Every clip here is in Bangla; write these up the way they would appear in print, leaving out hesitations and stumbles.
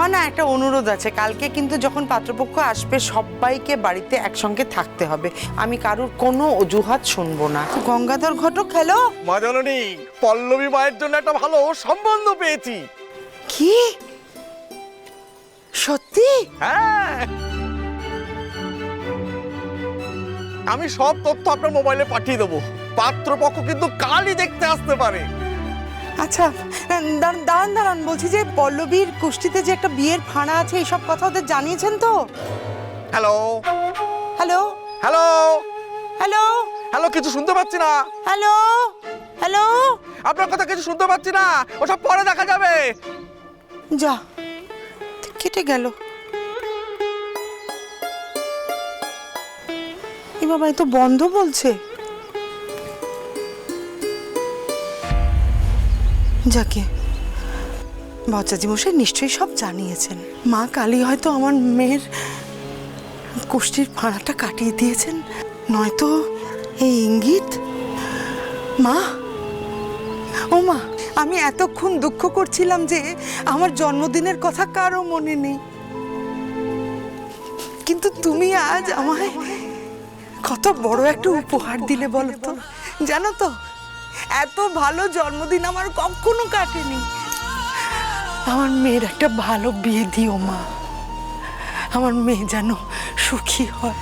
আমার না একটা অনুরোধ আছে, কালকে কিন্তু যখন পাত্রপক্ষ আসবে সবাইকে বাড়িতে একসঙ্গে থাকতে হবে। আমি কারুর কোনো অজুহাত শুনবো না। গঙ্গাধর ঘটক, হ্যালো। মা জননী, পল্লবী মায়ের জন্য একটা ভালো সম্বন্ধ পেয়েছি। কি সত্যি? হ্যাঁ, আমি সব তথ্য আপনার মোবাইলে পাঠিয়ে দেবো। পাত্রপক্ষ কিন্তু কালই দেখতে আসতে পারে। আচ্ছা দাঁড়ান দাঁড়ান, বলছি যে পল্লবীর কুষ্টিতে যে একটা বিয়ের ফাঁড়া আছে এইসব কথা ওদের জানিয়েছেন তো? Hello hello hello hello hello, কিছু শুনতে পাচ্ছি না। হ্যালো হ্যালো, আপনার কথা কিছু শুনতে পাচ্ছি না, ওসব পরে দেখা যাবে। যা কেটে গেল। এ বাবা, এ তো বন্ধ বলছে। যাকে বচ্চাজি মশাই নিশ্চয়ই সব জানিয়েছেন। মা কালী হয়তো আমার মেয়ের কুষ্টির ফাঁড়াটা কাটিয়ে দিয়েছেন, নয়তো এই ইঙ্গিত। মা, ও মা, আমি এতক্ষণ দুঃখ করছিলাম যে আমার জন্মদিনের কথা কারো মনে নেই, কিন্তু তুমি আজ আমায় কত বড় একটা উপহার দিলে বলো তো। জানো তো, এত ভালো জন্মদিন আমার কখনো কাটেনি। আমার মেয়ের একটা ভালো বিয়ে দিও মা, আমার মেয়ে যেন সুখী হয়।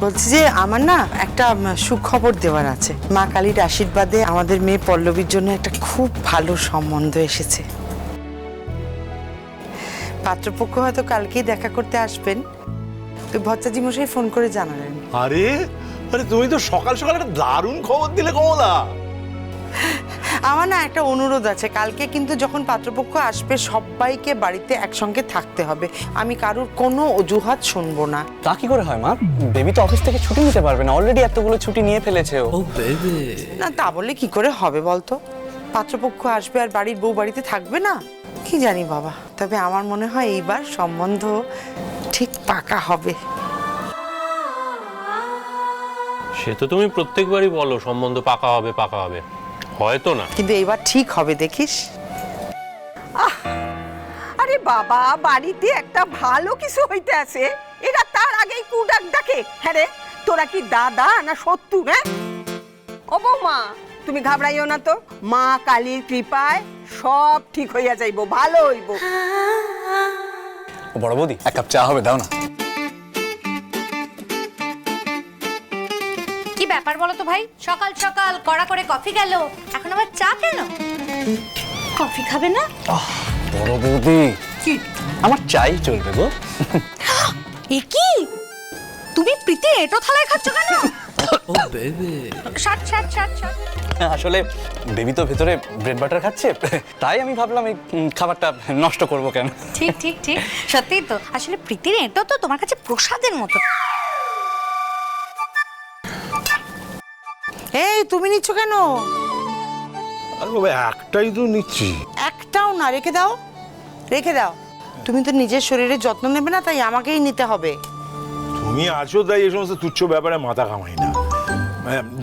বলছি যে আমার না একটা সুখবর দেওয়ার আছে। মা কালীর আশীর্বাদে আমাদের মেয়ে পল্লবীর জন্য একটা খুব ভালো সম্বন্ধ এসেছে। পাত্রপক্ষ হয়তো কালকেই দেখা করতে আসবেন, তো ভচ্চাজি মশাই ফোন করে জানালেন। আরে আরে, তুমি তো সকাল সকাল একটা দারুণ খবর দিলে কমলা। আমার না একটা অনুরোধ আছে, কালকে কিন্তু যখন পাত্রপক্ষ আসবে সবাইকে বাড়িতে একসঙ্গে থাকতে হবে। আমি কারুর কোনো অজুহাত শুনবো না। তা কি করে হয় মা? বেবি তো অফিস থেকে ছুটি নিতে পারবে না, অলরেডি এতগুলো ছুটি নিয়ে ফেলেছে ও। না, তা বলে কি করে হবে বলতো? পাত্রপক্ষ আসবে আর বাড়ির বউ বাড়িতে থাকবে না? কি জানি বাবা, তবে আমার মনে হয় এইবার সম্বন্ধ ঠিক পাকা হবে। সে তো তুমি প্রত্যেকবারই বলো সম্বন্ধ পাকা হবে পাকা হবে, হয়তো না, কিন্তু এইবার ঠিক হবে, দেখিস। আরে বাবা, বাড়িতে একটা ভালো কিছু হইতে আছে, এরা তার আগেই কুডাক ডাকে। হ্যাঁ রে, তোরা কি দাদা না সত্যু? হ্যাঁ ও বৌমা, তুমি ঘাবড়াইও না তো, মা কালীর কৃপায় সব ঠিক হইয়া যাইবো, ভালো হইব। ও বড় বৌদি, এক কাপ চা হবে, দাও না। কি ব্যাপার বলো তো ভাই, সকাল সকাল কড়া করে কফি গেল, এখন আবার চা কেন? কফি খাবে না? বড় বৌদি, কি আমার চাই চলবে গো। এ কি, তুমি প্রীতি এটো থালায় খাচ্ছ কেন? ও বেবি, শাট শাট শাট শাট। আসলে বেবি তো ভেতরে ব্রেড বাটার খাচ্ছে, তাই আমি ভাবলাম এই খাবারটা নষ্ট করব কেন। ঠিক ঠিক ঠিক, সত্যিই তো, আসলে প্রীতির এটো তো তোমার কাছে প্রসাদের মতো। এই, তুমি নিচ্ছ কেন? আরে বাবা, একটাই তো নিচ্ছি। একটাও না, রেখে দাও, রেখে দাও। তুমি তো নিজের শরীরের যত্ন নেবে না, তাই আমাকেই নিতে হবে। তুমি আছো তাই এই সমস্ত তুচ্ছ ব্যাপারে মাথা কামাই না।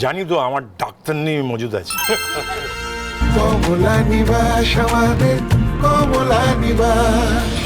জানি তো আমার ডাক্তার নিয়ে মজুদ আছে। কমলা নিবাস আমাদের, কমলা নিবাস।